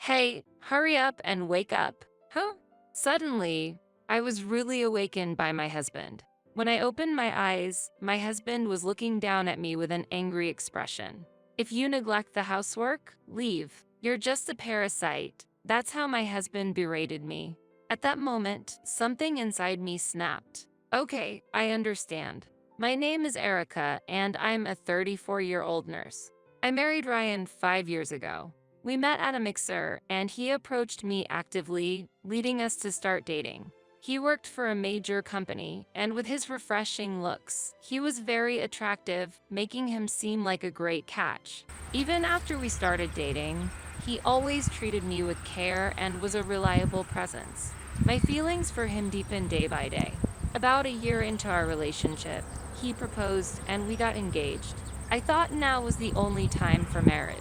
Hey, hurry up and wake up. Huh? Suddenly, I was really awakened by my husband. When I opened my eyes, my husband was looking down at me with an angry expression. If you neglect the housework, leave. You're just a parasite. That's how my husband berated me. At that moment, something inside me snapped. Okay, I understand. My name is Erica, and I'm a 34-year-old nurse. I married Ryan 5 years ago. We met at a mixer, and he approached me actively, leading us to start dating. He worked for a major company, and with his refreshing looks, he was very attractive, making him seem like a great catch. Even after we started dating, he always treated me with care and was a reliable presence. My feelings for him deepened day by day. About a year into our relationship, he proposed and we got engaged. I thought now was the only time for marriage.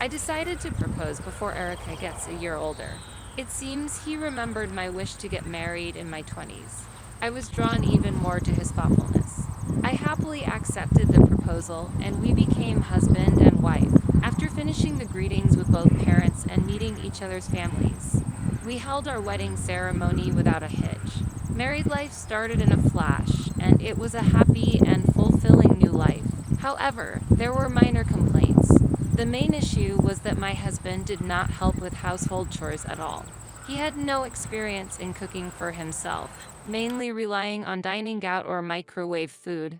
I decided to propose before Erica gets a year older. It seems he remembered my wish to get married in my 20s. I was drawn even more to his thoughtfulness. I happily accepted the proposal, and we became husband and wife. After finishing the greetings with both parents and meeting each other's families, we held our wedding ceremony without a hitch. Married life started in a flash, and it was a happy and fulfilling new life. However, there were minor complaints. The main issue was that my husband did not help with household chores at all. He had no experience in cooking for himself, mainly relying on dining out or microwave food.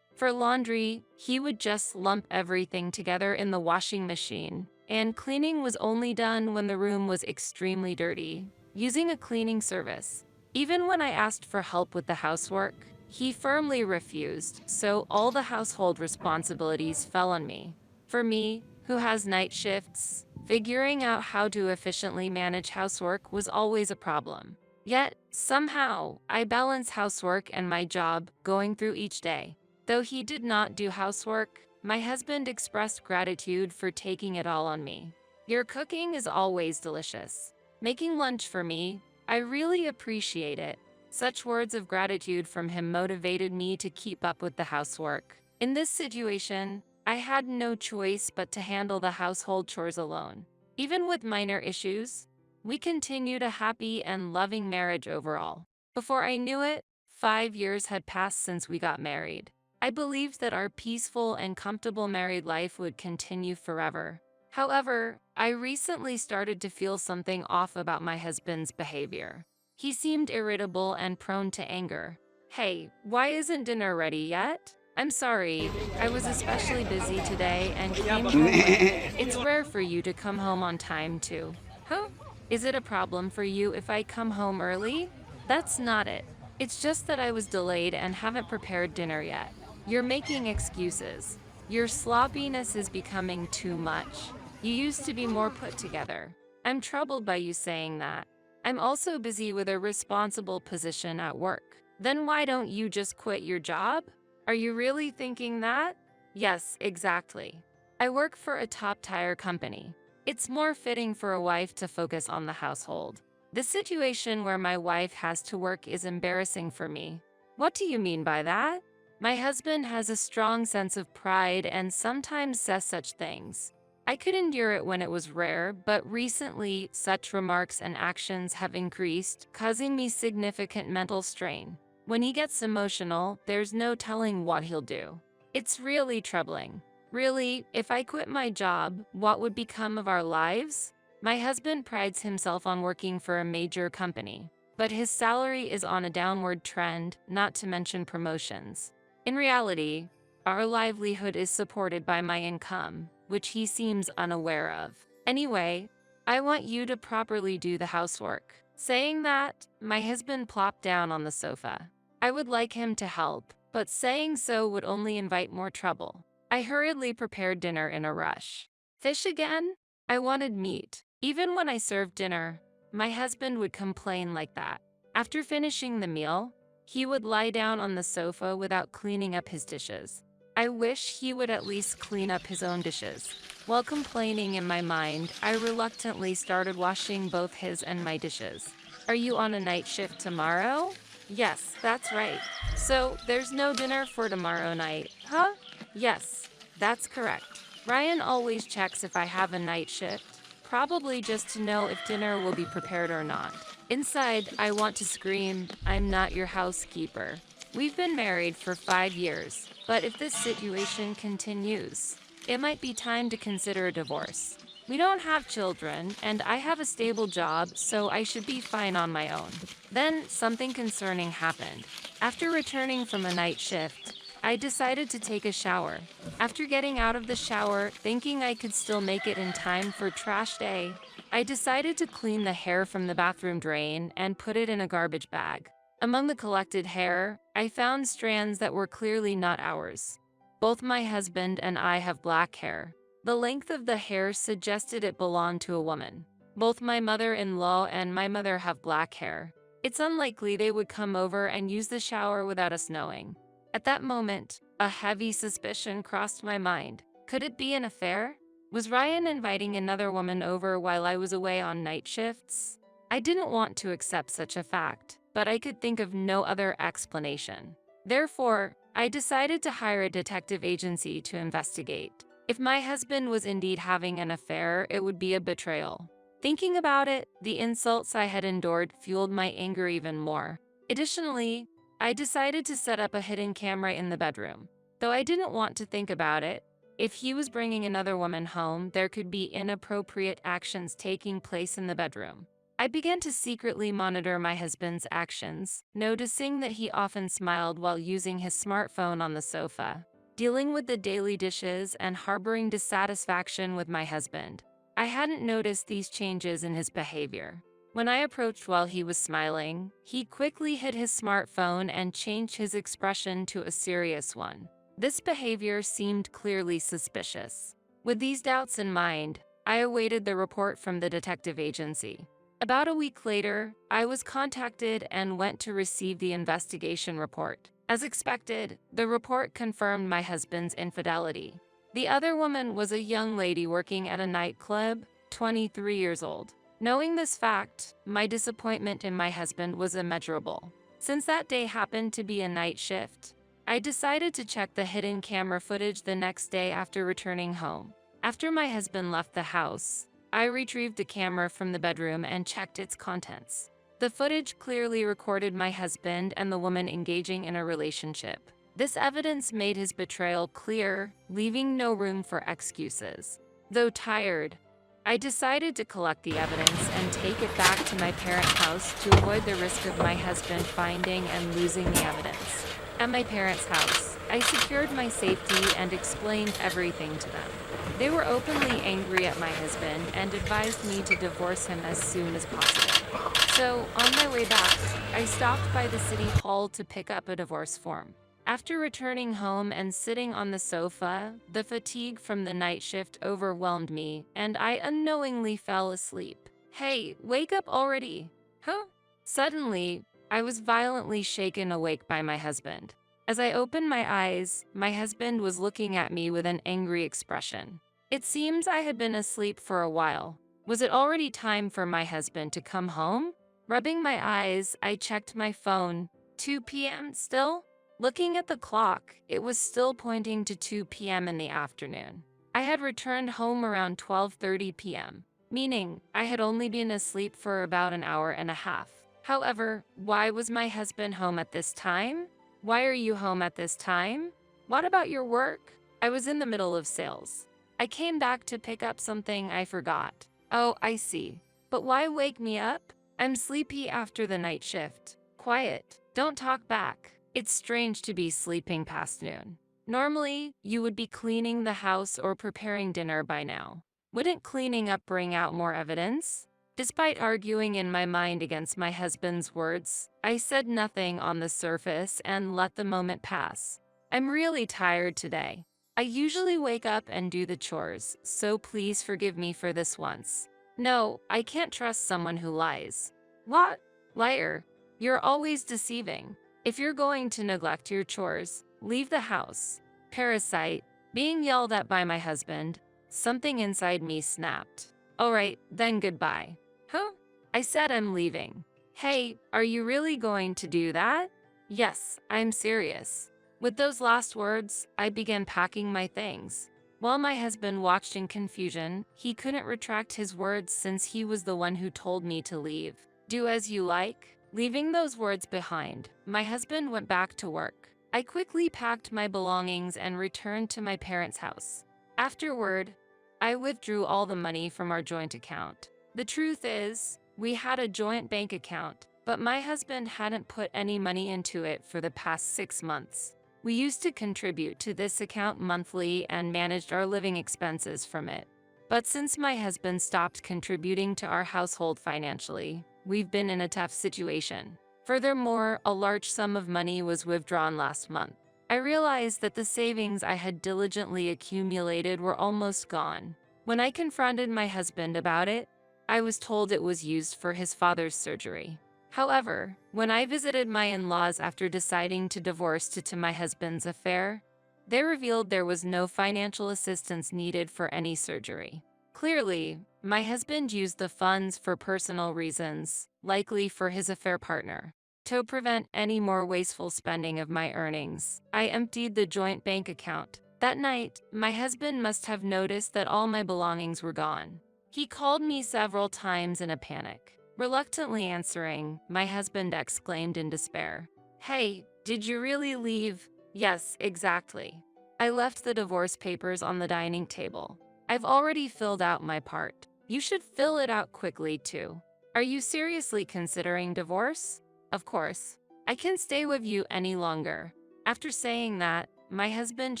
For laundry, he would just lump everything together in the washing machine, and cleaning was only done when the room was extremely dirty, using a cleaning service. Even when I asked for help with the housework, he firmly refused, so all the household responsibilities fell on me. For me, who has night shifts, figuring out how to efficiently manage housework was always a problem. Yet, somehow, I balance housework and my job, going through each day. Though he did not do housework, my husband expressed gratitude for taking it all on me. Your cooking is always delicious. Making lunch for me, I really appreciate it. Such words of gratitude from him motivated me to keep up with the housework. In this situation, I had no choice but to handle the household chores alone. Even with minor issues, we continued a happy and loving marriage overall. Before I knew it, 5 years had passed since we got married. I believed that our peaceful and comfortable married life would continue forever. However, I recently started to feel something off about my husband's behavior. He seemed irritable and prone to anger. Hey, why isn't dinner ready yet? I'm sorry, I was especially busy today and came home late. It's rare for you to come home on time too. Huh? Is it a problem for you if I come home early? That's not it. It's just that I was delayed and haven't prepared dinner yet. You're making excuses. Your sloppiness is becoming too much. You used to be more put together. I'm troubled by you saying that. I'm also busy with a responsible position at work. Then why don't you just quit your job? Are you really thinking that? Yes, exactly. I work for a top-tier company. It's more fitting for a wife to focus on the household. The situation where my wife has to work is embarrassing for me. What do you mean by that? My husband has a strong sense of pride and sometimes says such things. I could endure it when it was rare, but recently, such remarks and actions have increased, causing me significant mental strain. When he gets emotional, there's no telling what he'll do. It's really troubling. Really, if I quit my job, what would become of our lives? My husband prides himself on working for a major company, but his salary is on a downward trend, not to mention promotions. In reality, our livelihood is supported by my income, which he seems unaware of. Anyway, I want you to properly do the housework. Saying that, my husband plopped down on the sofa. I would like him to help, but saying so would only invite more trouble. I hurriedly prepared dinner in a rush. Fish again? I wanted meat. Even when I served dinner, my husband would complain like that. After finishing the meal, he would lie down on the sofa without cleaning up his dishes. I wish he would at least clean up his own dishes. While complaining in my mind, I reluctantly started washing both his and my dishes. Are you on a night shift tomorrow? Yes, that's right. So, there's no dinner for tomorrow night, huh? Yes, that's correct. Ryan always checks if I have a night shift. probably just to know if dinner will be prepared or not. Inside, I want to scream, "I'm not your housekeeper." We've been married for 5 years, but if this situation continues, it might be time to consider a divorce. We don't have children, and I have a stable job, so I should be fine on my own. Then something concerning happened. After returning from a night shift, I decided to take a shower. After getting out of the shower, thinking I could still make it in time for trash day, I decided to clean the hair from the bathroom drain and put it in a garbage bag. Among the collected hair, I found strands that were clearly not ours. Both my husband and I have black hair. The length of the hair suggested it belonged to a woman. Both my mother-in-law and my mother have black hair. It's unlikely they would come over and use the shower without us knowing. At that moment, a heavy suspicion crossed my mind. Could it be an affair? Was Ryan inviting another woman over while I was away on night shifts? I didn't want to accept such a fact, but I could think of no other explanation. Therefore, I decided to hire a detective agency to investigate. If my husband was indeed having an affair, it would be a betrayal. Thinking about it, the insults I had endured fueled my anger even more. Additionally, I decided to set up a hidden camera in the bedroom. Though I didn't want to think about it, if he was bringing another woman home, there could be inappropriate actions taking place in the bedroom. I began to secretly monitor my husband's actions, noticing that he often smiled while using his smartphone on the sofa, dealing with the daily dishes and harboring dissatisfaction with my husband. I hadn't noticed these changes in his behavior. When I approached while he was smiling, he quickly hid his smartphone and changed his expression to a serious one. This behavior seemed clearly suspicious. With these doubts in mind, I awaited the report from the detective agency. About a week later, I was contacted and went to receive the investigation report. As expected, the report confirmed my husband's infidelity. The other woman was a young lady working at a nightclub, 23 years old. Knowing this fact, my disappointment in my husband was immeasurable. Since that day happened to be a night shift, I decided to check the hidden camera footage the next day after returning home. After my husband left the house, I retrieved the camera from the bedroom and checked its contents. The footage clearly recorded my husband and the woman engaging in a relationship. This evidence made his betrayal clear, leaving no room for excuses. Though tired, I decided to collect the evidence and take it back to my parents' house to avoid the risk of my husband finding and losing the evidence. At my parents' house, I secured my safety and explained everything to them. They were openly angry at my husband and advised me to divorce him as soon as possible. So, on my way back, I stopped by the city hall to pick up a divorce form. After returning home and sitting on the sofa, the fatigue from the night shift overwhelmed me, and I unknowingly fell asleep. "Hey, wake up already!" Huh? Suddenly, I was violently shaken awake by my husband. As I opened my eyes, my husband was looking at me with an angry expression. It seems I had been asleep for a while. Was it already time for my husband to come home? Rubbing my eyes, I checked my phone. 2 p.m. still? Looking at the clock, it was still pointing to 2 p.m. in the afternoon. I had returned home around 12:30 p.m., meaning I had only been asleep for about an hour and a half. However, why was my husband home at this time? Why are you home at this time? What about your work? I was in the middle of sales. I came back to pick up something I forgot. Oh, I see. But why wake me up? I'm sleepy after the night shift. Quiet. Don't talk back. It's strange to be sleeping past noon. Normally, you would be cleaning the house or preparing dinner by now. Wouldn't cleaning up bring out more evidence? Despite arguing in my mind against my husband's words, I said nothing on the surface and let the moment pass. I'm really tired today. I usually wake up and do the chores, so please forgive me for this once. No, I can't trust someone who lies. What? Liar. You're always deceiving. If you're going to neglect your chores, leave the house. Parasite. Being yelled at by my husband, something inside me snapped. Alright, then goodbye. Huh? I said I'm leaving. Hey, are you really going to do that? Yes, I'm serious. With those last words, I began packing my things. While my husband watched in confusion, he couldn't retract his words since he was the one who told me to leave. Do as you like. Leaving those words behind, my husband went back to work. I quickly packed my belongings and returned to my parents' house. Afterward, I withdrew all the money from our joint account. The truth is, we had a joint bank account, but my husband hadn't put any money into it for the past 6 months. We used to contribute to this account monthly and managed our living expenses from it. But since my husband stopped contributing to our household financially, we've been in a tough situation. Furthermore, a large sum of money was withdrawn last month. I realized that the savings I had diligently accumulated were almost gone. When I confronted my husband about it, I was told it was used for his father's surgery. However, when I visited my in-laws after deciding to divorce due to my husband's affair, they revealed there was no financial assistance needed for any surgery. Clearly, my husband used the funds for personal reasons, likely for his affair partner. To prevent any more wasteful spending of my earnings, I emptied the joint bank account. That night, my husband must have noticed that all my belongings were gone. He called me several times in a panic. Reluctantly answering, my husband exclaimed in despair, "Hey, did you really leave?" "Yes, exactly. I left the divorce papers on the dining table. I've already filled out my part. You should fill it out quickly too. Are you seriously considering divorce?" "Of course. I can't stay with you any longer." After saying that, my husband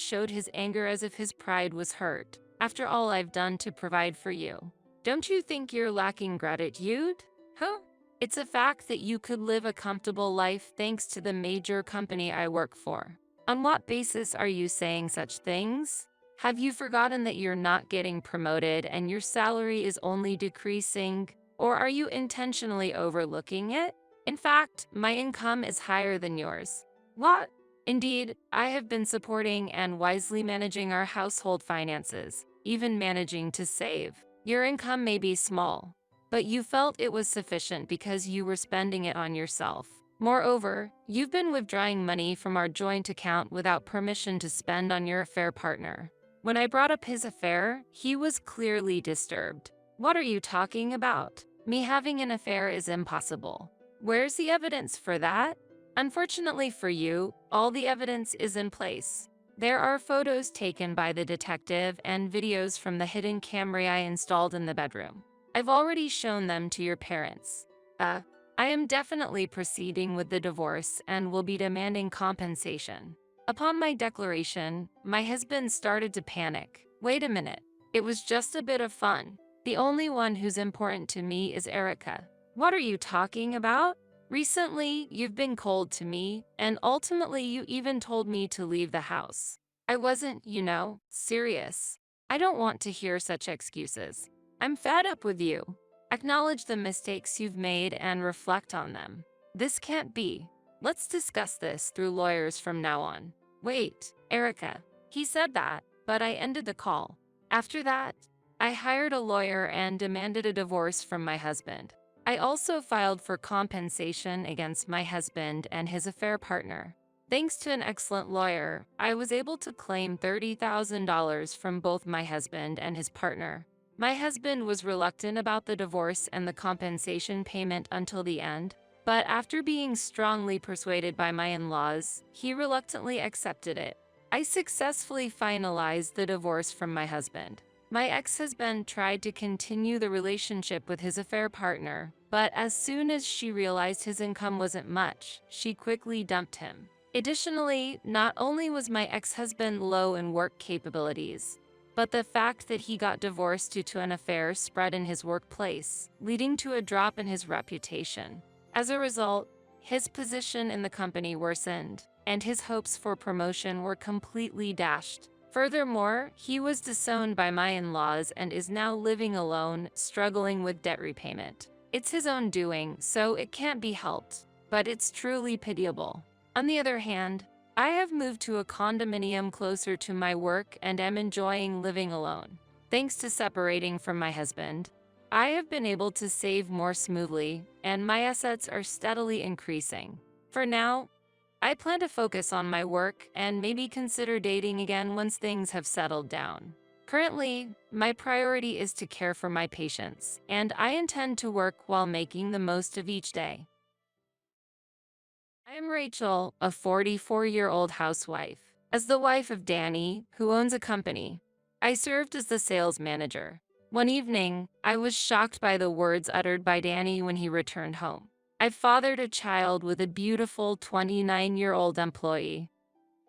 showed his anger as if his pride was hurt. "After all I've done to provide for you, don't you think you're lacking gratitude? Huh? It's a fact that you could live a comfortable life thanks to the major company I work for. On what basis are you saying such things? Have you forgotten that you're not getting promoted and your salary is only decreasing? Or are you intentionally overlooking it? In fact, my income is higher than yours." "What?" "Indeed, I have been supporting and wisely managing our household finances, even managing to save. Your income may be small, but you felt it was sufficient because you were spending it on yourself. Moreover, you've been withdrawing money from our joint account without permission to spend on your affair partner." When I brought up his affair, he was clearly disturbed. "What are you talking about? Me having an affair is impossible. Where's the evidence for that?" "Unfortunately for you, all the evidence is in place. There are photos taken by the detective and videos from the hidden camera I installed in the bedroom. I've already shown them to your parents. I am definitely proceeding with the divorce and will be demanding compensation." Upon my declaration, my husband started to panic. "Wait a minute. It was just a bit of fun. The only one who's important to me is Erica." "What are you talking about? Recently, you've been cold to me, and ultimately you even told me to leave the house. I wasn't, serious. I don't want to hear such excuses. I'm fed up with you. Acknowledge the mistakes you've made and reflect on them. This can't be. Let's discuss this through lawyers from now on." "Wait, Erica." He said that, but I ended the call. After that, I hired a lawyer and demanded a divorce from my husband. I also filed for compensation against my husband and his affair partner. Thanks to an excellent lawyer, I was able to claim $30,000 from both my husband and his partner. My husband was reluctant about the divorce and the compensation payment until the end, but after being strongly persuaded by my in-laws, he reluctantly accepted it. I successfully finalized the divorce from my husband. My ex-husband tried to continue the relationship with his affair partner, but as soon as she realized his income wasn't much, she quickly dumped him. Additionally, not only was my ex-husband low in work capabilities, but the fact that he got divorced due to an affair spread in his workplace, leading to a drop in his reputation. As a result, his position in the company worsened, and his hopes for promotion were completely dashed. Furthermore, he was disowned by my in-laws and is now living alone, struggling with debt repayment. It's his own doing, so it can't be helped, but it's truly pitiable. On the other hand, I have moved to a condominium closer to my work and am enjoying living alone. Thanks to separating from my husband, I have been able to save more smoothly, and my assets are steadily increasing. For now, I plan to focus on my work and maybe consider dating again once things have settled down. Currently, my priority is to care for my patients, and I intend to work while making the most of each day. I am Rachel, a 44-year-old housewife. As the wife of Danny, who owns a company, I served as the sales manager. One evening, I was shocked by the words uttered by Danny when he returned home. I fathered a child with a beautiful 29-year-old employee.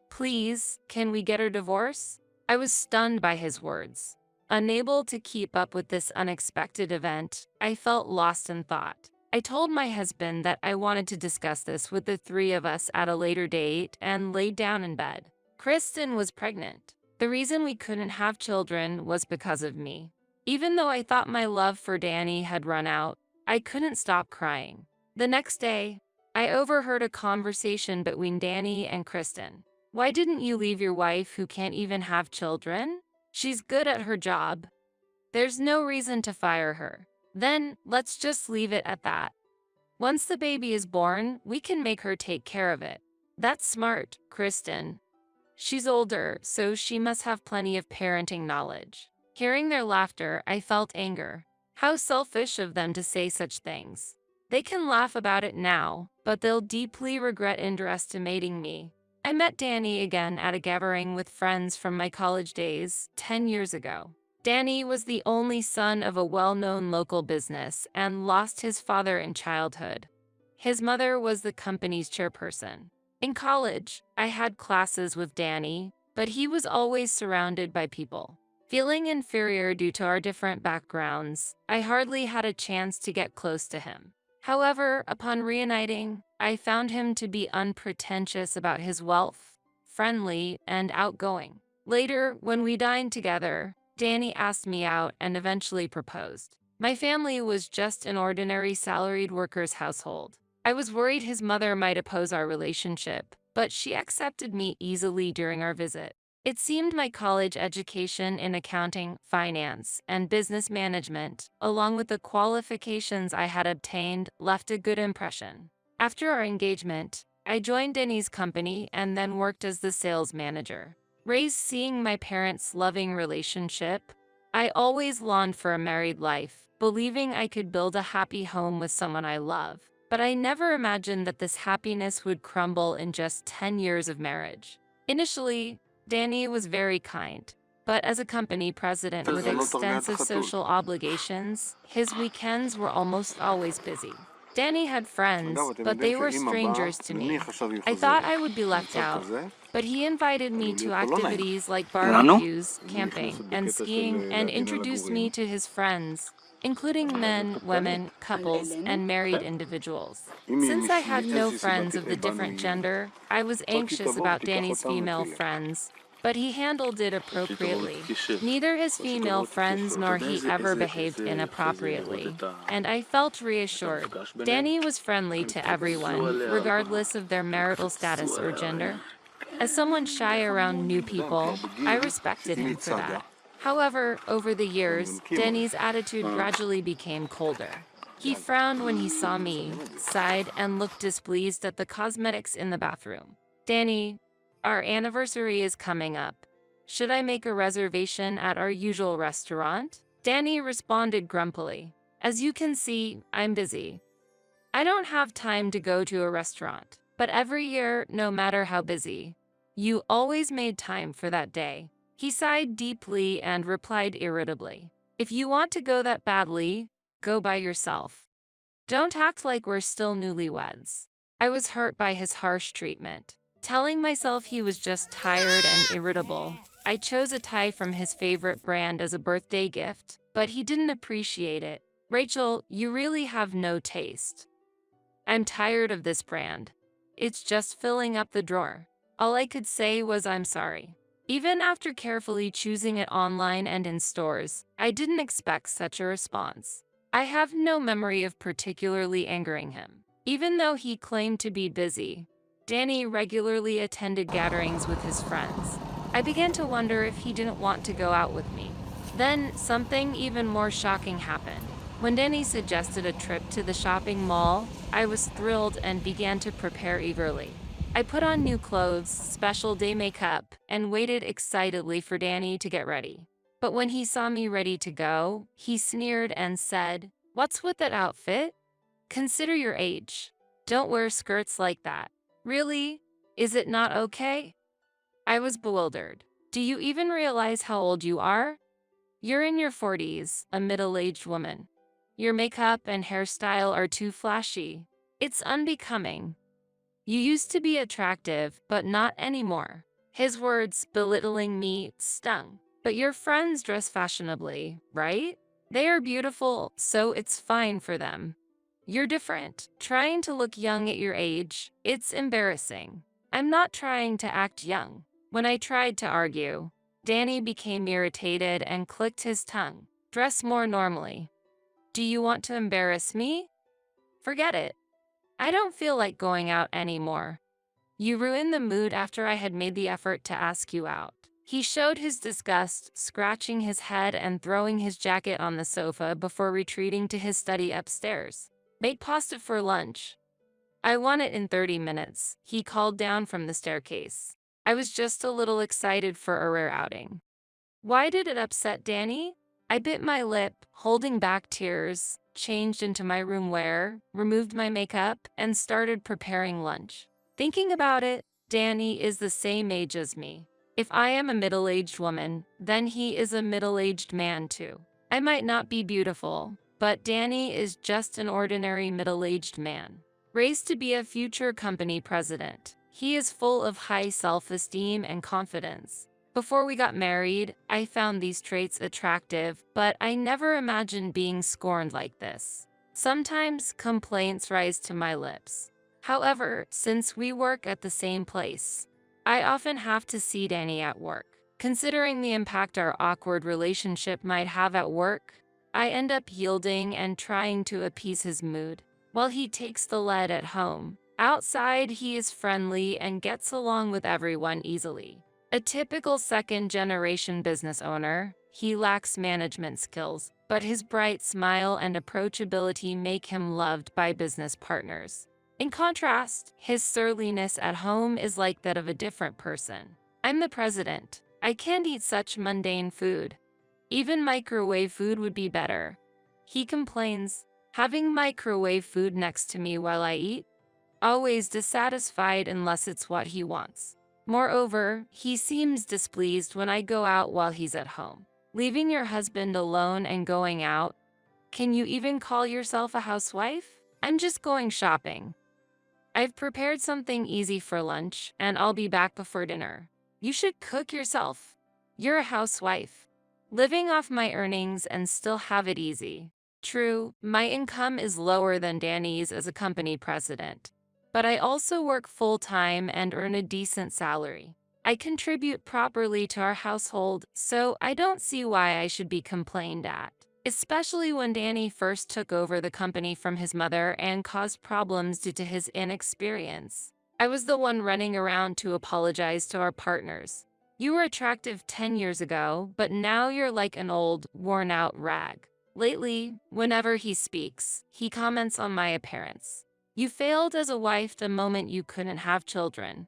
Please, can we get a divorce? I was stunned by his words. Unable to keep up with this unexpected event, I felt lost in thought. I told my husband that I wanted to discuss this with the three of us at a later date and laid down in bed. Kristen was pregnant. The reason we couldn't have children was because of me. Even though I thought my love for Danny had run out, I couldn't stop crying. The next day, I overheard a conversation between Danny and Kristen. Why didn't you leave your wife who can't even have children? She's good at her job. There's no reason to fire her. Then, let's just leave it at that. Once the baby is born, we can make her take care of it. That's smart, Kristen. She's older, so she must have plenty of parenting knowledge. Hearing their laughter, I felt anger. How selfish of them to say such things. They can laugh about it now, but they'll deeply regret underestimating me. I met Danny again at a gathering with friends from my college days 10 years ago. Danny was the only son of a well-known local business and lost his father in childhood. His mother was the company's chairperson. In college, I had classes with Danny, but he was always surrounded by people. Feeling inferior due to our different backgrounds, I hardly had a chance to get close to him. However, upon reuniting, I found him to be unpretentious about his wealth, friendly, and outgoing. Later, when we dined together, Danny asked me out and eventually proposed. My family was just an ordinary salaried worker's household. I was worried his mother might oppose our relationship, but she accepted me easily during our visit. It seemed my college education in accounting, finance, and business management, along with the qualifications I had obtained, left a good impression. After our engagement, I joined Danny's company and then worked as the sales manager. Raised seeing my parents' loving relationship, I always longed for a married life, believing I could build a happy home with someone I love. But I never imagined that this happiness would crumble in just 10 years of marriage. Initially, Danny was very kind, but as a company president with extensive social obligations, his weekends were almost always busy. Danny had friends, but they were strangers to me. I thought I would be left out, but he invited me to activities like barbecues, camping, and skiing, and introduced me to his friends, including men, women, couples, and married individuals. Since I had no friends of the different gender, I was anxious about Danny's female friends, but he handled it appropriately. Neither his female friends nor he ever behaved inappropriately, and I felt reassured. Danny was friendly to everyone, regardless of their marital status or gender. As someone shy around new people, I respected him for that. However, over the years, Danny's attitude gradually became colder. He frowned when he saw me, sighed, and looked displeased at the cosmetics in the bathroom. Danny, our anniversary is coming up. Should I make a reservation at our usual restaurant? Danny responded grumpily. As you can see, I'm busy. I don't have time to go to a restaurant. But every year, no matter how busy, you always made time for that day. He sighed deeply and replied irritably. If you want to go that badly, go by yourself. Don't act like we're still newlyweds. I was hurt by his harsh treatment. Telling myself he was just tired and irritable, I chose a tie from his favorite brand as a birthday gift, but he didn't appreciate it. Rachel, you really have no taste. I'm tired of this brand. It's just filling up the drawer. All I could say was I'm sorry. Even after carefully choosing it online and in stores, I didn't expect such a response. I have no memory of particularly angering him. Even though he claimed to be busy, Danny regularly attended gatherings with his friends. I began to wonder if he didn't want to go out with me. Then, something even more shocking happened. When Danny suggested a trip to the shopping mall, I was thrilled and began to prepare eagerly. I put on new clothes, special day makeup, and waited excitedly for Danny to get ready. But when he saw me ready to go, he sneered and said, "What's with that outfit? Consider your age. Don't wear skirts like that." Really? Is it not okay? I was bewildered. Do you even realize how old you are? You're in your 40s, a middle-aged woman. Your makeup and hairstyle are too flashy. It's unbecoming. You used to be attractive, but not anymore. His words, belittling me, stung. But your friends dress fashionably, right? They are beautiful, so it's fine for them. You're different. Trying to look young at your age, it's embarrassing. I'm not trying to act young. When I tried to argue, Danny became irritated and clicked his tongue. Dress more normally. Do you want to embarrass me? Forget it. I don't feel like going out anymore. You ruined the mood after I had made the effort to ask you out. He showed his disgust, scratching his head and throwing his jacket on the sofa before retreating to his study upstairs. Make pasta for lunch. I want it in 30 minutes, he called down from the staircase. I was just a little excited for a rare outing. Why did it upset Danny? I bit my lip, holding back tears, changed into my room wear, removed my makeup, and started preparing lunch. Thinking about it, Danny is the same age as me. If I am a middle-aged woman, then he is a middle-aged man too. I might not be beautiful, but Danny is just an ordinary middle-aged man, raised to be a future company president. He is full of high self-esteem and confidence. Before we got married, I found these traits attractive, but I never imagined being scorned like this. Sometimes complaints rise to my lips. However, since we work at the same place, I often have to see Danny at work. Considering the impact our awkward relationship might have at work, I end up yielding and trying to appease his mood, while he takes the lead at home. Outside, he is friendly and gets along with everyone easily. A typical second-generation business owner, he lacks management skills, but his bright smile and approachability make him loved by business partners. In contrast, his surliness at home is like that of a different person. I'm the president. I can't eat such mundane food. Even microwave food would be better. He complains, having microwave food next to me while I eat? Always dissatisfied unless it's what he wants. Moreover, he seems displeased when I go out while he's at home. Leaving your husband alone and going out? Can you even call yourself a housewife? I'm just going shopping. I've prepared something easy for lunch, and I'll be back before dinner. You should cook yourself. You're a housewife, living off my earnings and still have it easy. True, my income is lower than Danny's as a company president, but I also work full-time and earn a decent salary. I contribute properly to our household, so I don't see why I should be complained at. Especially when Danny first took over the company from his mother and caused problems due to his inexperience. I was the one running around to apologize to our partners. You were attractive 10 years ago, but now you're like an old, worn-out rag. Lately, whenever he speaks, he comments on my appearance. You failed as a wife the moment you couldn't have children.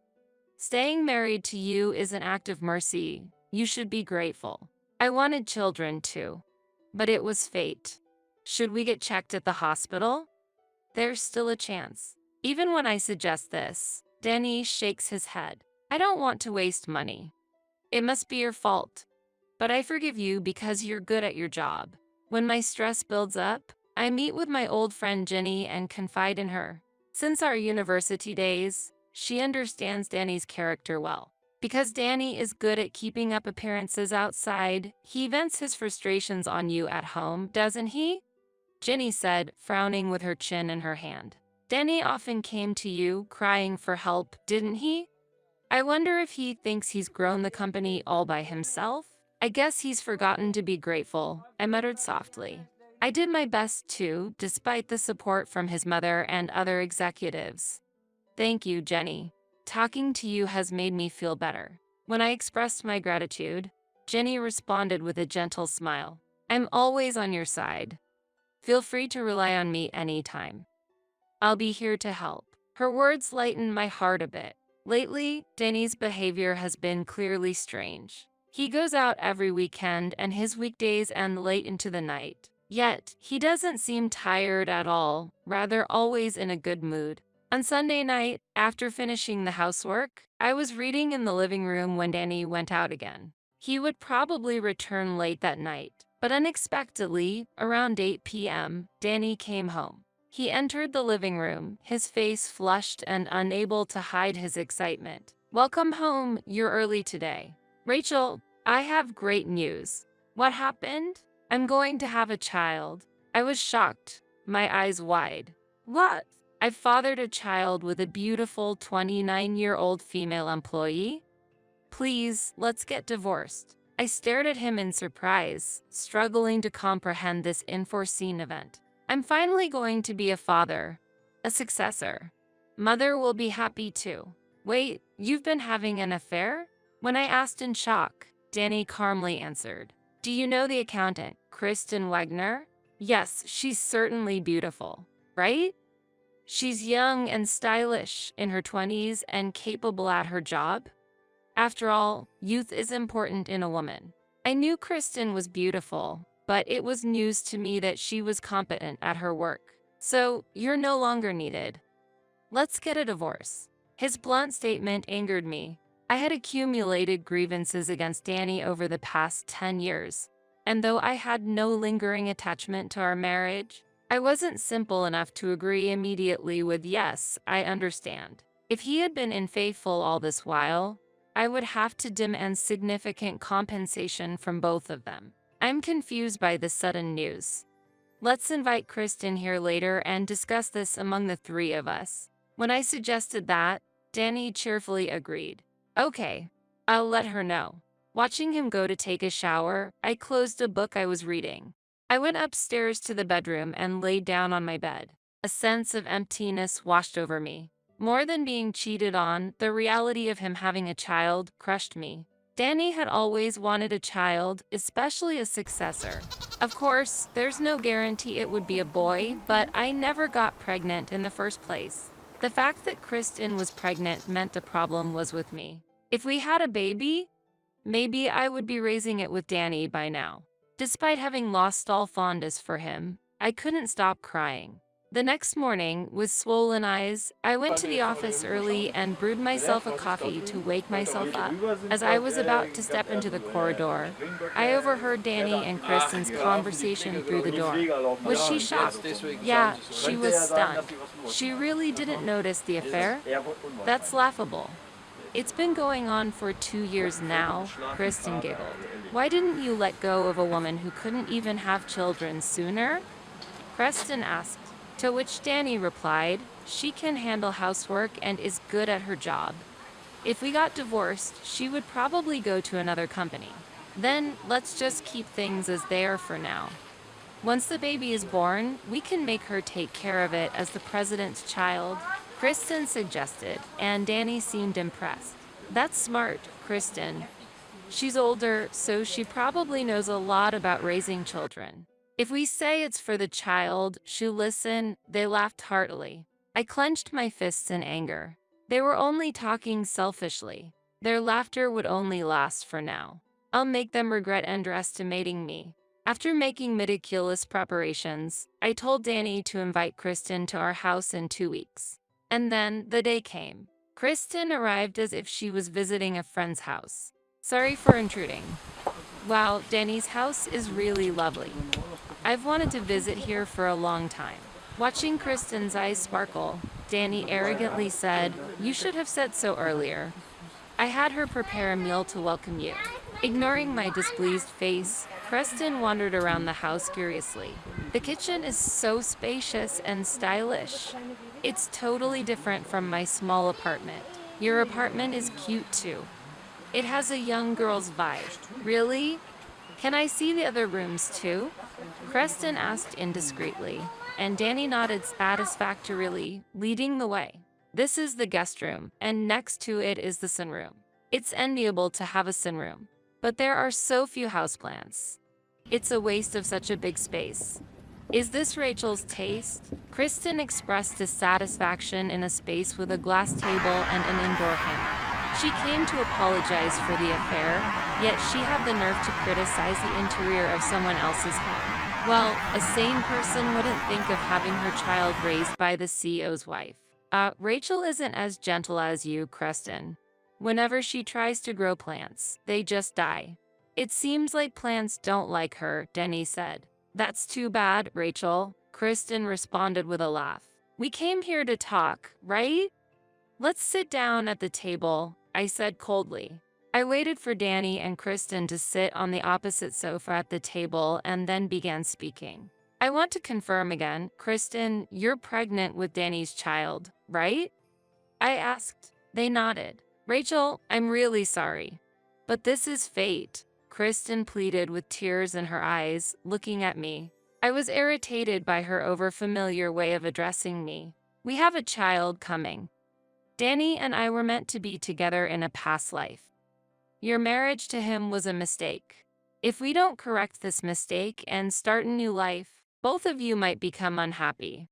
Staying married to you is an act of mercy. You should be grateful. I wanted children too, but it was fate. Should we get checked at the hospital? There's still a chance. Even when I suggest this, Danny shakes his head. I don't want to waste money. It must be your fault. But I forgive you because you're good at your job. When my stress builds up, I meet with my old friend Jenny and confide in her. Since our university days, she understands Danny's character well. Because Danny is good at keeping up appearances outside, he vents his frustrations on you at home, doesn't he? Jenny said, frowning with her chin in her hand. Danny often came to you, crying for help, didn't he? I wonder if he thinks he's grown the company all by himself? I guess he's forgotten to be grateful, I muttered softly. I did my best too, despite the support from his mother and other executives. Thank you, Jenny. Talking to you has made me feel better. When I expressed my gratitude, Jenny responded with a gentle smile. I'm always on your side. Feel free to rely on me anytime. I'll be here to help. Her words lightened my heart a bit. Lately, Danny's behavior has been clearly strange. He goes out every weekend and his weekdays end late into the night. Yet, he doesn't seem tired at all, rather always in a good mood. On Sunday night, after finishing the housework, I was reading in the living room when Danny went out again. He would probably return late that night, but unexpectedly, around 8 p.m., Danny came home. He entered the living room, his face flushed and unable to hide his excitement. "Welcome home, you're early today. Rachel, I have great news." "What happened?" "I'm going to have a child." I was shocked, my eyes wide. "What?" "I fathered a child with a beautiful 29-year-old female employee. Please, let's get divorced." I stared at him in surprise, struggling to comprehend this unforeseen event. "I'm finally going to be a father, a successor. Mother will be happy too." "Wait, you've been having an affair?" When I asked in shock, Danny calmly answered. "Do you know the accountant, Kristen Wagner?" "Yes, she's certainly beautiful, right? She's young and stylish, in her 20s and capable at her job. After all, youth is important in a woman." I knew Kristen was beautiful, but it was news to me that she was competent at her work. "So, you're no longer needed. Let's get a divorce." His blunt statement angered me. I had accumulated grievances against Danny over the past 10 years, and though I had no lingering attachment to our marriage, I wasn't simple enough to agree immediately with "yes, I understand." If he had been unfaithful all this while, I would have to demand significant compensation from both of them. I'm confused by the sudden news. "Let's invite Kristen here later and discuss this among the three of us." When I suggested that, Danny cheerfully agreed. "Okay, I'll let her know." Watching him go to take a shower, I closed a book I was reading. I went upstairs to the bedroom and laid down on my bed. A sense of emptiness washed over me. More than being cheated on, the reality of him having a child crushed me. Danny had always wanted a child, especially a successor. Of course, there's no guarantee it would be a boy, but I never got pregnant in the first place. The fact that Kristen was pregnant meant the problem was with me. If we had a baby, maybe I would be raising it with Danny by now. Despite having lost all fondness for him, I couldn't stop crying. The next morning, with swollen eyes, I went to the office early and brewed myself a coffee to wake myself up. As I was about to step into the corridor, I overheard Danny and Kristen's conversation through the door. Was she shocked? Yeah, she was stunned. She really didn't notice the affair? That's laughable. It's been going on for 2 years now, Kristen giggled. Why didn't you let go of a woman who couldn't even have children sooner? Kristen asked. To which Danny replied, she can handle housework and is good at her job. If we got divorced, she would probably go to another company. Then, let's just keep things as they are for now. Once the baby is born, we can make her take care of it as the president's child, Kristen suggested, and Danny seemed impressed. That's smart, Kristen. She's older, so she probably knows a lot about raising children. If we say it's for the child, she'll listen. They laughed heartily. I clenched my fists in anger. They were only talking selfishly. Their laughter would only last for now. I'll make them regret underestimating me. After making meticulous preparations, I told Danny to invite Kristen to our house in 2 weeks. And then the day came. Kristen arrived as if she was visiting a friend's house. Sorry for intruding. Wow, Danny's house is really lovely. I've wanted to visit here for a long time. Watching Kristen's eyes sparkle, Danny arrogantly said, "You should have said so earlier. I had her prepare a meal to welcome you." Ignoring my displeased face, Kristen wandered around the house curiously. The kitchen is so spacious and stylish. It's totally different from my small apartment. Your apartment is cute too. It has a young girl's vibe. Really? Can I see the other rooms too? Kristen asked indiscreetly, and Danny nodded satisfactorily, leading the way. This is the guest room, and next to it is the sunroom. It's enviable to have a sunroom, but there are so few houseplants. It's a waste of such a big space. Is this Rachel's taste? Kristen expressed dissatisfaction in a space with a glass table and an indoor hammock. She came to apologize for the affair, yet she had the nerve to criticize the interior of someone else's home. Well, a sane person wouldn't think of having her child raised by the CEO's wife. Rachel isn't as gentle as you, Kristen. Whenever she tries to grow plants, they just die. It seems like plants don't like her, Denny said. That's too bad, Rachel, Kristen responded with a laugh. We came here to talk, right? Let's sit down at the table, I said coldly. I waited for Danny and Kristen to sit on the opposite sofa at the table and then began speaking. I want to confirm again, Kristen, you're pregnant with Danny's child, right? I asked. They nodded. Rachel, I'm really sorry. But this is fate, Kristen pleaded with tears in her eyes, looking at me. I was irritated by her overfamiliar way of addressing me. We have a child coming. Danny and I were meant to be together in a past life. Your marriage to him was a mistake. If we don't correct this mistake and start a new life, both of you might become unhappy.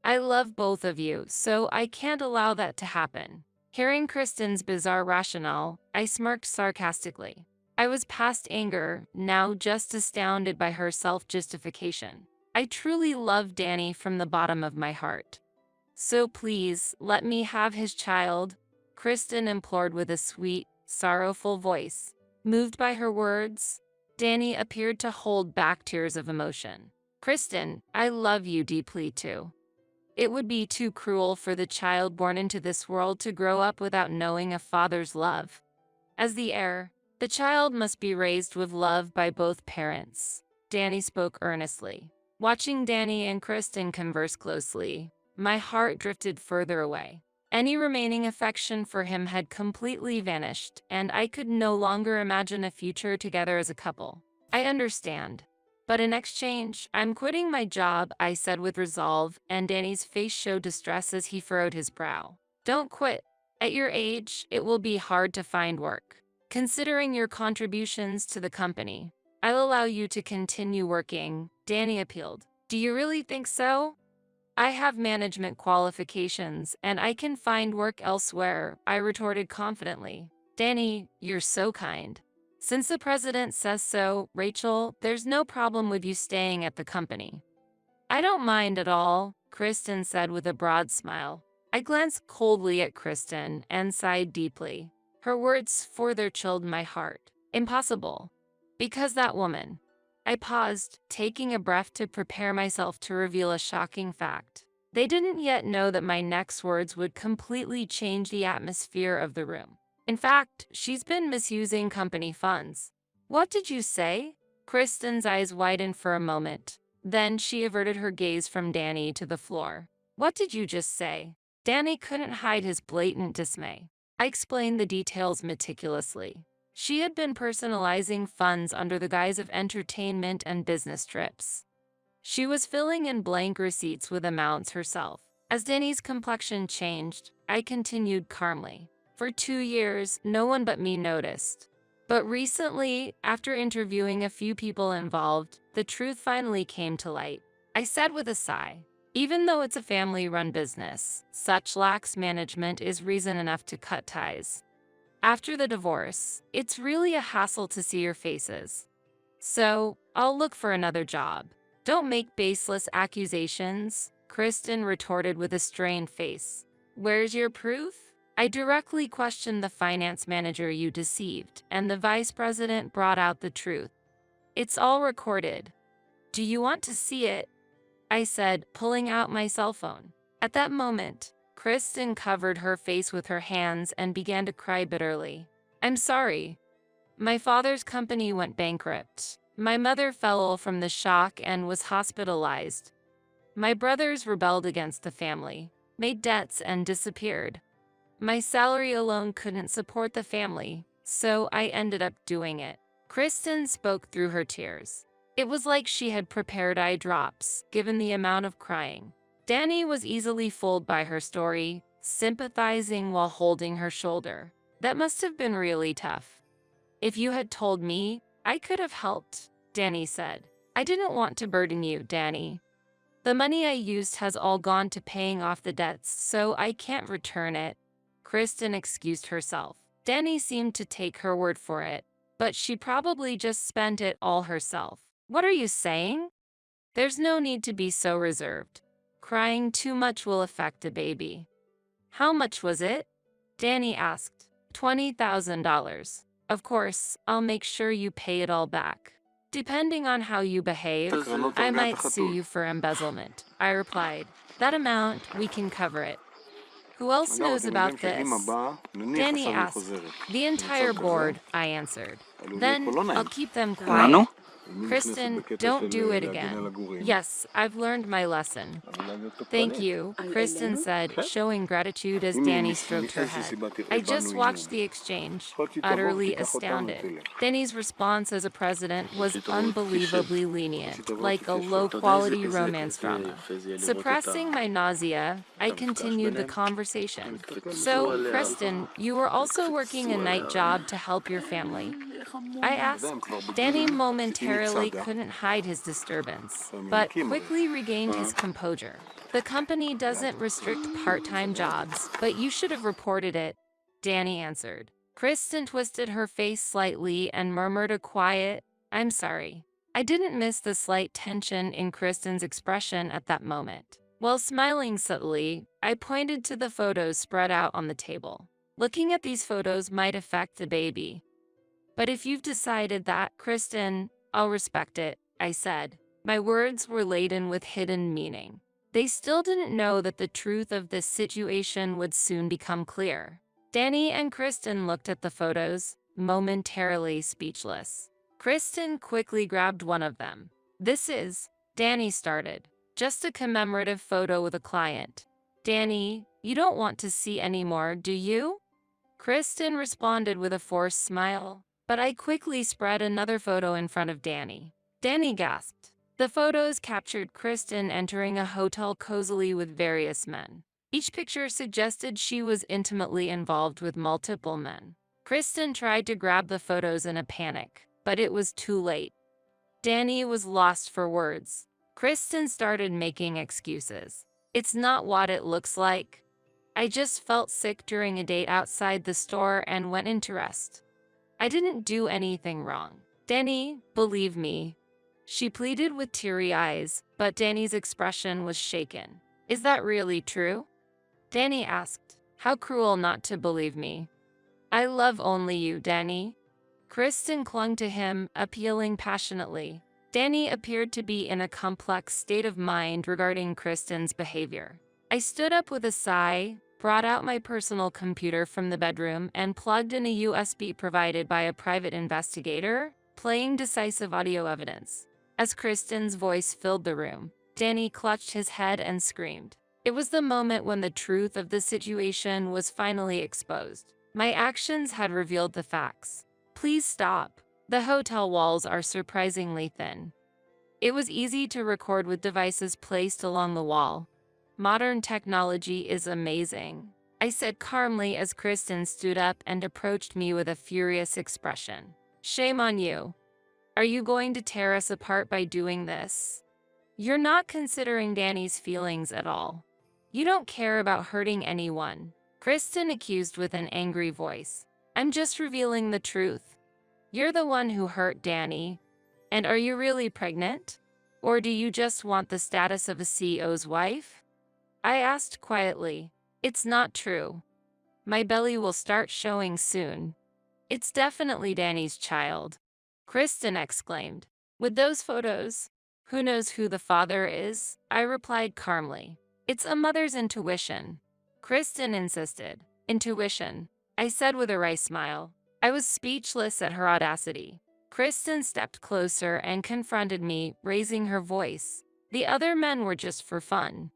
I love both of you, so I can't allow that to happen. Hearing Kristen's bizarre rationale, I smirked sarcastically. I was past anger, now just astounded by her self-justification. I truly love Danny from the bottom of my heart. So please, let me have his child, Kristen implored with a sweet, sorrowful voice. Moved by her words, Danny appeared to hold back tears of emotion. Kristen, I love you deeply too. It would be too cruel for the child born into this world to grow up without knowing a father's love. As the heir, the child must be raised with love by both parents. Danny spoke earnestly. Watching Danny and Kristen converse closely, my heart drifted further away. Any remaining affection for him had completely vanished, and I could no longer imagine a future together as a couple. I understand. But in exchange, I'm quitting my job, I said with resolve, and Danny's face showed distress as he furrowed his brow. Don't quit. At your age, it will be hard to find work. Considering your contributions to the company, I'll allow you to continue working, Danny appealed. Do you really think so? I have management qualifications, and I can find work elsewhere, I retorted confidently. Danny, you're so kind. Since the president says so, Rachel, there's no problem with you staying at the company. I don't mind at all, Kristen said with a broad smile. I glanced coldly at Kristen and sighed deeply. Her words further chilled my heart. Impossible. Because that woman. I paused, taking a breath to prepare myself to reveal a shocking fact. They didn't yet know that my next words would completely change the atmosphere of the room. In fact, she's been misusing company funds. What did you say? Kristen's eyes widened for a moment. Then she averted her gaze from Danny to the floor. What did you just say? Danny couldn't hide his blatant dismay. I explained the details meticulously. She had been personalizing funds under the guise of entertainment and business trips. She was filling in blank receipts with amounts herself. As Danny's complexion changed, I continued calmly. For 2 years, no one but me noticed. But recently, after interviewing a few people involved, the truth finally came to light. I said with a sigh, even though it's a family-run business, such lax management is reason enough to cut ties. After the divorce, it's really a hassle to see your faces. So, I'll look for another job. Don't make baseless accusations, Kristen retorted with a strained face. Where's your proof? I directly questioned the finance manager you deceived, and the vice president brought out the truth. It's all recorded. Do you want to see it? I said, pulling out my cell phone. At that moment, Kristen covered her face with her hands and began to cry bitterly. I'm sorry. My father's company went bankrupt. My mother fell ill from the shock and was hospitalized. My brothers rebelled against the family, made debts, and disappeared. My salary alone couldn't support the family, so I ended up doing it. Kristen spoke through her tears. It was like she had prepared eye drops, given the amount of crying. Danny was easily fooled by her story, sympathizing while holding her shoulder. That must have been really tough. If you had told me, I could have helped, Danny said. I didn't want to burden you, Danny. The money I used has all gone to paying off the debts, so I can't return it. Kristen excused herself. Danny seemed to take her word for it, but she probably just spent it all herself. What are you saying? There's no need to be so reserved. Crying too much will affect a baby. How much was it? Danny asked. $20,000. Of course, I'll make sure you pay it all back. Depending on how you behave, I might sue you for embezzlement, I replied. That amount, we can cover it. Who else knows about this? Danny asked. The entire board, I answered. Then I'll keep them quiet. Kristen, don't do it again. Yes, I've learned my lesson. Thank you, Kristen said, showing gratitude as Danny stroked her head. I just watched the exchange, utterly astounded. Danny's response as a president was unbelievably lenient, like a low-quality romance drama. Suppressing my nausea, I continued the conversation. So, Kristen, you were also working a night job to help your family? I asked. Danny momentarily couldn't hide his disturbance, but quickly regained his composure. The company doesn't restrict part-time jobs, but you should have reported it, Danny answered. Kristen twisted her face slightly and murmured a quiet, I'm sorry. I didn't miss the slight tension in Kristen's expression at that moment. While smiling subtly, I pointed to the photos spread out on the table. Looking at these photos might affect the baby. But if you've decided that, Kristen, I'll respect it, I said. My words were laden with hidden meaning. They still didn't know that the truth of this situation would soon become clear. Danny and Kristen looked at the photos, momentarily speechless. Kristen quickly grabbed one of them. This is, Danny started, just a commemorative photo with a client. Danny, you don't want to see anymore, do you? Kristen responded with a forced smile. But I quickly spread another photo in front of Danny. Danny gasped. The photos captured Kristen entering a hotel cozily with various men. Each picture suggested she was intimately involved with multiple men. Kristen tried to grab the photos in a panic, but it was too late. Danny was lost for words. Kristen started making excuses. It's not what it looks like. I just felt sick during a date outside the store and went into rest. I didn't do anything wrong. Danny, believe me. She pleaded with teary eyes, but Danny's expression was shaken. Is that really true? Danny asked. How cruel not to believe me. I love only you, Danny. Kristen clung to him, appealing passionately. Danny appeared to be in a complex state of mind regarding Kristen's behavior. I stood up with a sigh, brought out my personal computer from the bedroom, and plugged in a USB provided by a private investigator, playing decisive audio evidence. As Kristen's voice filled the room, Danny clutched his head and screamed. It was the moment when the truth of the situation was finally exposed. My actions had revealed the facts. Please stop. The hotel walls are surprisingly thin. It was easy to record with devices placed along the wall. Modern technology is amazing, I said calmly as Kristen stood up and approached me with a furious expression. Shame on you. Are you going to tear us apart by doing this? You're not considering Danny's feelings at all. You don't care about hurting anyone, Kristen accused with an angry voice. I'm just revealing the truth. You're the one who hurt Danny. And are you really pregnant? Or do you just want the status of a CEO's wife? I asked quietly. It's not true. My belly will start showing soon. It's definitely Danny's child, Kristen exclaimed. With those photos, who knows who the father is? I replied calmly. It's a mother's intuition. Kristen insisted. Intuition, I said with a wry smile. I was speechless at her audacity. Kristen stepped closer and confronted me, raising her voice. The other men were just for fun.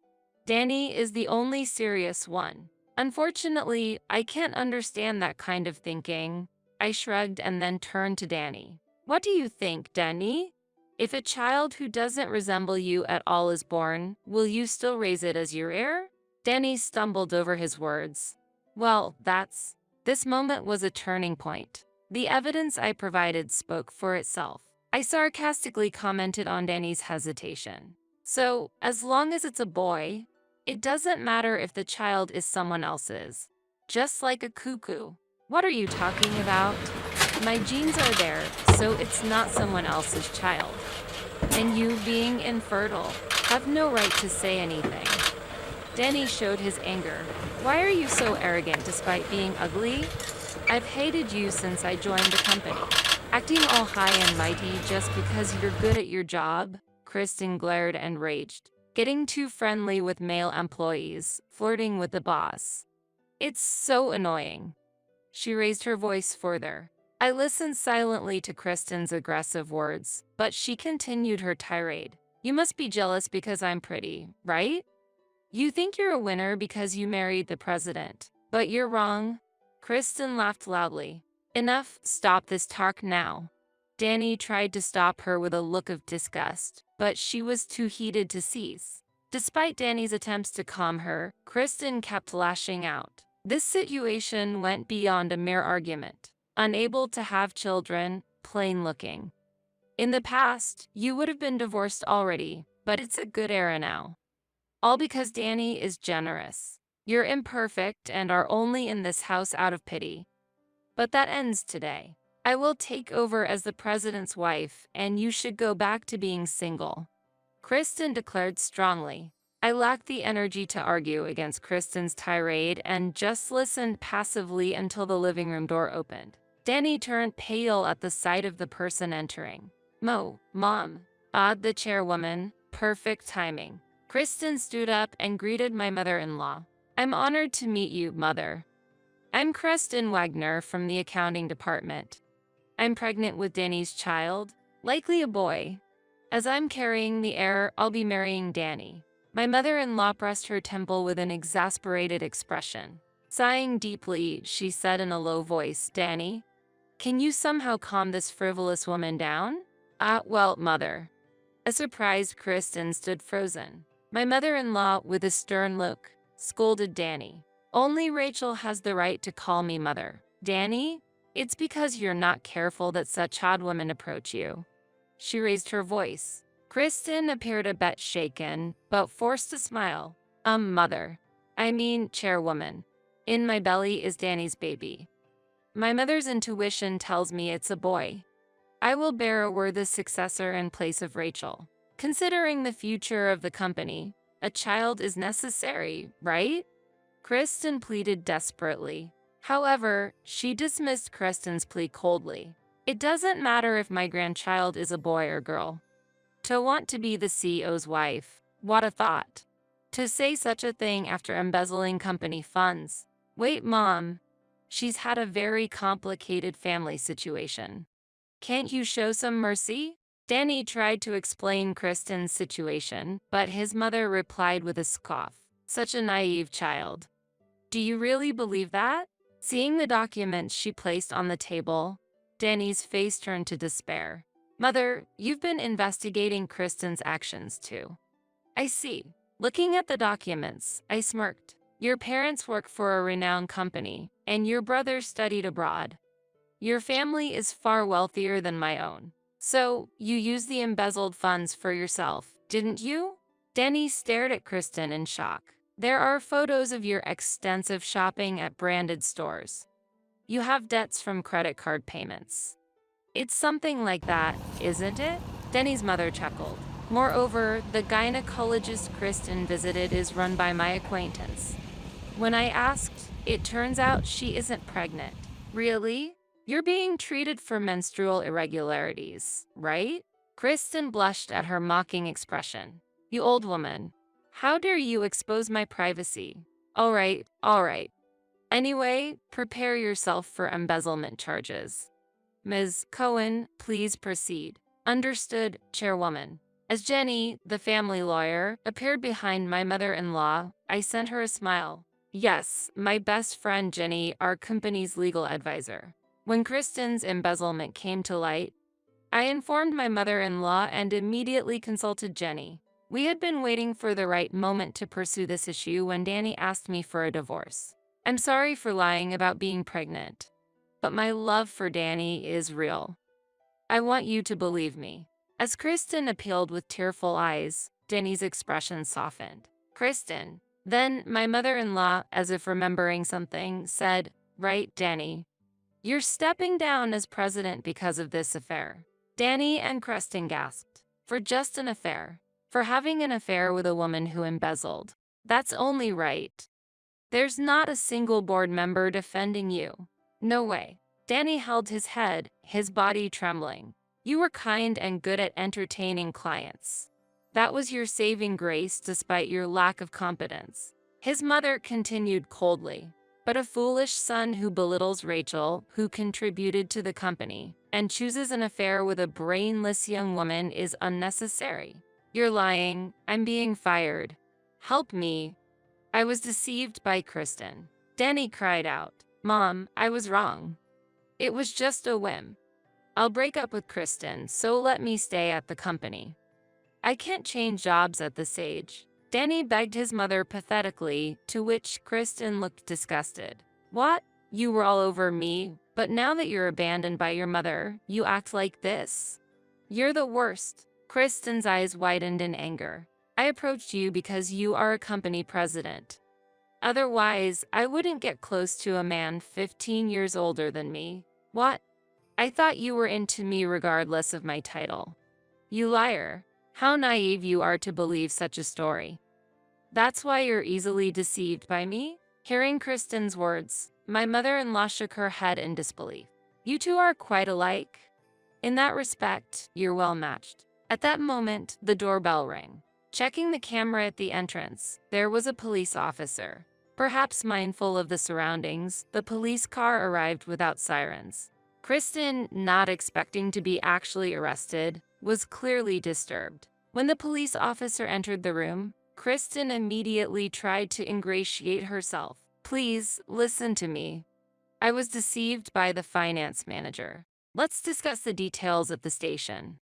Danny is the only serious one. Unfortunately, I can't understand that kind of thinking. I shrugged and then turned to Danny. What do you think, Danny? If a child who doesn't resemble you at all is born, will you still raise it as your heir? Danny stumbled over his words. Well, this moment was a turning point. The evidence I provided spoke for itself. I sarcastically commented on Danny's hesitation. So, as long as it's a boy, it doesn't matter if the child is someone else's. Just like a cuckoo. What are you talking about? My genes are there, so it's not someone else's child. And you, being infertile, have no right to say anything. Danny showed his anger. Why are you so arrogant despite being ugly? I've hated you since I joined the company. Acting all high and mighty just because you're good at your job? Kristen glared and raged. Getting too friendly with male employees, flirting with the boss. It's so annoying. She raised her voice further. I listened silently to Kristen's aggressive words, but she continued her tirade. You must be jealous because I'm pretty, right? You think you're a winner because you married the president, but you're wrong. Kristen laughed loudly. Enough, stop this talk now. Danny tried to stop her with a look of disgust, but she was too heated to cease. Despite Danny's attempts to calm her, Kristen kept lashing out. This situation went beyond a mere argument. Unable to have children, plain looking. In the past, you would have been divorced already, but it's a good era now. All because Danny is generous. You're imperfect and are only in this house out of pity. But that ends today. I will take over as the president's wife, and you should go back to being single. Kristen declared strongly. I lacked the energy to argue against Kristen's tirade and just listened passively until the living room door opened. Danny turned pale at the sight of the person entering. Mom, awed the chairwoman, perfect timing. Kristen stood up and greeted my mother-in-law. I'm honored to meet you, Mother. I'm Kristen Wagner from the accounting department. I'm pregnant with Danny's child, likely a boy. As I'm carrying the heir, I'll be marrying Danny. My mother-in-law pressed her temple with an exasperated expression. Sighing deeply, she said in a low voice, Danny, can you somehow calm this frivolous woman down? Well, Mother. A surprised Kristen stood frozen. My mother-in-law, with a stern look, scolded Danny. Only Rachel has the right to call me mother. Danny, it's because you're not careful that such odd women approach you. She raised her voice. Kristen appeared a bit shaken, but forced a smile. Mother. I mean, chairwoman. In my belly is Danny's baby. My mother's intuition tells me it's a boy. I will bear a worthy successor in place of Rachel. Considering the future of the company, a child is necessary, right? Kristen pleaded desperately. However, she dismissed Kristen's plea coldly. It doesn't matter if my grandchild is a boy or girl. To want to be the CEO's wife, what a thought. To say such a thing after embezzling company funds. Wait, Mom. She's had a very complicated family situation. Can't you show some mercy? Danny tried to explain Kristen's situation, but his mother replied with a scoff. Such a naive child. Do you really believe that? Seeing the documents she placed on the table, Danny's face turned to despair. Mother, you've been investigating Kristen's actions too. I see. Looking at the documents, I smirked. Your parents work for a renowned company, and your brother studied abroad. Your family is far wealthier than my own. So, you used the embezzled funds for yourself, didn't you? Danny stared at Kristen in shock. There are photos of your extensive shopping at branded stores. You have debts from credit card payments. It's something like that, isn't it? Danny's mother chuckled. Moreover, the gynecologist Kristen visited is run by my acquaintance. When I asked, it turns out she isn't pregnant. Really? You're being treated for menstrual irregularities, right? Kristen blushed at her mocking expression. You old woman. How dare you expose my privacy? All right. Anyway, prepare yourself for embezzlement charges. Ms. Cohen, please proceed. Understood, Chairwoman. As Jenny, the family lawyer, appeared behind my mother-in-law, I sent her a smile. Yes, my best friend Jenny, our company's legal advisor. When Kristen's embezzlement came to light, I informed my mother-in-law and immediately consulted Jenny. We had been waiting for the right moment to pursue this issue when Danny asked me for a divorce. I'm sorry for lying about being pregnant, but my love for Danny is real. I want you to believe me. As Kristen appealed with tearful eyes, Danny's expression softened. Kristen. Then my mother-in-law, as if remembering something, said, Right, Danny. You're stepping down as president because of this affair. Danny and Kristen gasped. For just an affair. For having an affair with a woman who embezzled. That's only right. There's not a single board member defending you. No way. Danny held his head, his body trembling. You were kind and good at entertaining clients. That was your saving grace despite your lack of competence. His mother continued coldly. But a foolish son who belittles Rachel, who contributed to the company, and chooses an affair with a brainless young woman is unnecessary. You're lying. I'm being fired. Help me. I was deceived by Kristen. Danny cried out. Mom, I was wrong. It was just a whim. I'll break up with Kristen, so let me stay at the company. I can't change jobs at this age. Danny begged his mother pathetically, to which Kristen looked disgusted. What? You were all over me, but now that you're abandoned by your mother, you act like this. You're the worst. Kristen's eyes widened in anger. I approached you because you are a company president. Otherwise, I wouldn't get close to a man 15 years older than me. What? I thought you were into me regardless of my title. You liar. How naive you are to believe such a story. That's why you're easily deceived by me? Hearing Kristen's words, my mother-in-law shook her head in disbelief. You two are quite alike. In that respect, you're well matched. At that moment, the doorbell rang. Checking the camera at the entrance, there was a police officer. Perhaps mindful of the surroundings, the police car arrived without sirens. Kristen, not expecting to be actually arrested, was clearly disturbed. When the police officer entered the room, Kristen immediately tried to ingratiate herself. Please, listen to me. I was deceived by the finance manager. Let's discuss the details at the station.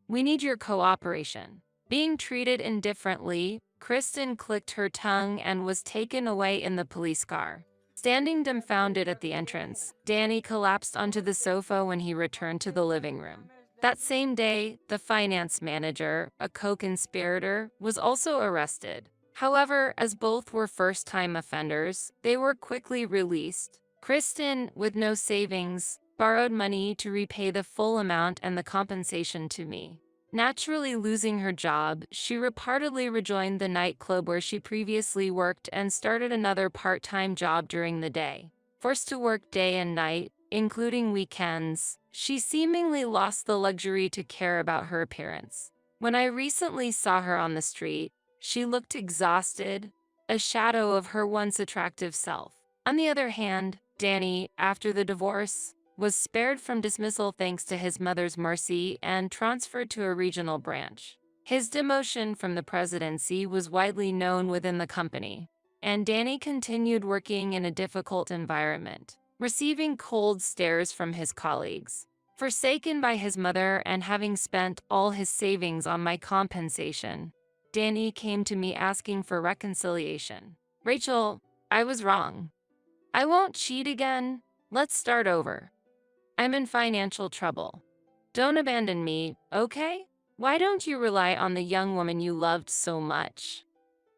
We need your cooperation. Being treated indifferently, Kristen clicked her tongue and was taken away in the police car. Standing dumbfounded at the entrance, Danny collapsed onto the sofa when he returned to the living room. That same day, the finance manager, a co-conspirator, was also arrested. However, as both were first-time offenders, they were quickly released. Kristen, with no savings, borrowed money to repay the full amount and the compensation to me. Naturally losing her job, she reportedly rejoined the nightclub where she previously worked and started another part-time job during the day. Forced to work day and night, including weekends, she seemingly lost the luxury to care about her appearance. When I recently saw her on the street, she looked exhausted, a shadow of her once attractive self. On the other hand, Danny, after the divorce, was spared from dismissal thanks to his mother's mercy and transferred to a regional branch. His demotion from the presidency was widely known within the company, and Danny continued working in a difficult environment, receiving cold stares from his colleagues. Forsaken by his mother and having spent all his savings on my compensation, Danny came to me asking for reconciliation. Rachel, I was wrong. I won't cheat again. Let's start over. I'm in financial trouble. Don't abandon me, okay? Why don't you rely on the young woman you loved so much?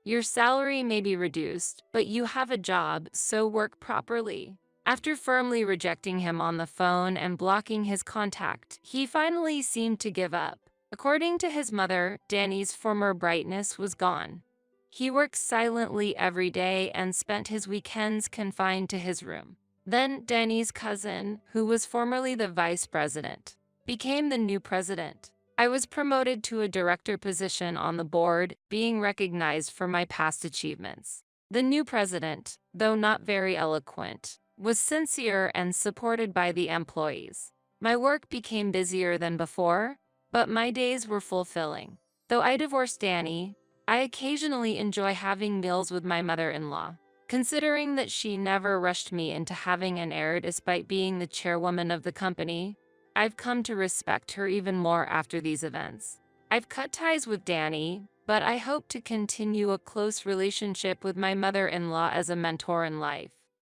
Your salary may be reduced, but you have a job, so work properly. After firmly rejecting him on the phone and blocking his contact, he finally seemed to give up. According to his mother, Danny's former brightness was gone. He worked silently every day and spent his weekends confined to his room. Then Danny's cousin, who was formerly the vice president, became the new president. I was promoted to a director position on the board, being recognized for my past achievements. The new president, though not very eloquent, was sincere and supported by the employees. My work became busier than before, but my days were fulfilling. Though I divorced Danny, I occasionally enjoy having meals with my mother-in-law. Considering that she never rushed me into having an heir despite being the chairwoman of the company, I've come to respect her even more after these events. I've cut ties with Danny, but I hope to continue a close relationship with my mother-in-law as a mentor in life.